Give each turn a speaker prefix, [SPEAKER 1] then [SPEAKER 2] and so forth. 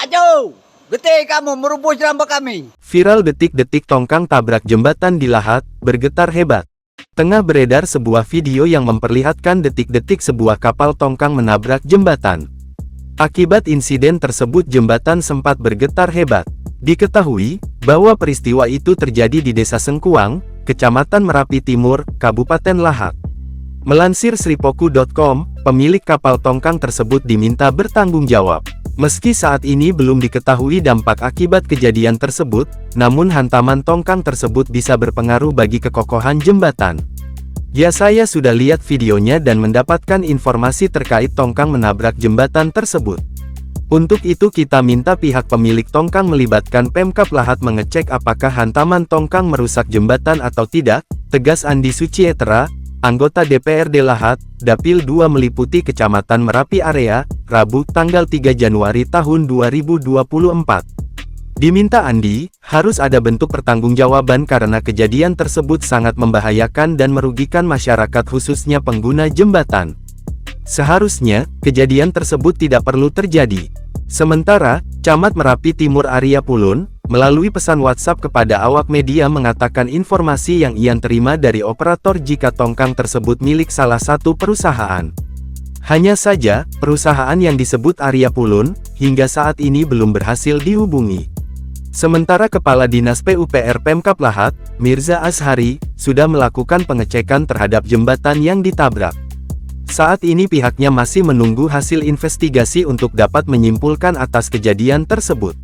[SPEAKER 1] Maju! Getih kamu merubuh rambut kami.
[SPEAKER 2] Viral detik-detik tongkang tabrak jembatan di Lahat, bergetar hebat. Tengah beredar sebuah video yang memperlihatkan detik-detik sebuah kapal tongkang menabrak jembatan. Akibat insiden tersebut jembatan sempat bergetar hebat. Diketahui bahwa peristiwa itu terjadi di Desa Sengkuang, Kecamatan Merapi Timur, Kabupaten Lahat. Melansir sripoku.com, pemilik kapal tongkang tersebut diminta bertanggung jawab. Meski saat ini belum diketahui dampak akibat kejadian tersebut, namun hantaman tongkang tersebut bisa berpengaruh bagi kekokohan jembatan. Ya, saya sudah lihat videonya dan mendapatkan informasi terkait tongkang menabrak jembatan tersebut. Untuk itu kita minta pihak pemilik tongkang melibatkan Pemkab Lahat mengecek apakah hantaman tongkang merusak jembatan atau tidak, tegas Andi Sucietera, anggota DPRD Lahat, Dapil 2 meliputi Kecamatan Merapi Area, Rabu, tanggal 3 Januari tahun 2024. Diminta Andi, harus ada bentuk pertanggungjawaban karena kejadian tersebut sangat membahayakan dan merugikan masyarakat khususnya pengguna jembatan. Seharusnya, kejadian tersebut tidak perlu terjadi. Sementara, Camat Merapi Timur Arya Pulun, melalui pesan WhatsApp kepada awak media mengatakan informasi yang ia terima dari operator jika tongkang tersebut milik salah satu perusahaan. Hanya saja, perusahaan yang disebut Arya Pulun, hingga saat ini belum berhasil dihubungi. Sementara Kepala Dinas PUPR Pemkab Lahat, Mirza Azhari, sudah melakukan pengecekan terhadap jembatan yang ditabrak. Saat ini pihaknya masih menunggu hasil investigasi untuk dapat menyimpulkan atas kejadian tersebut.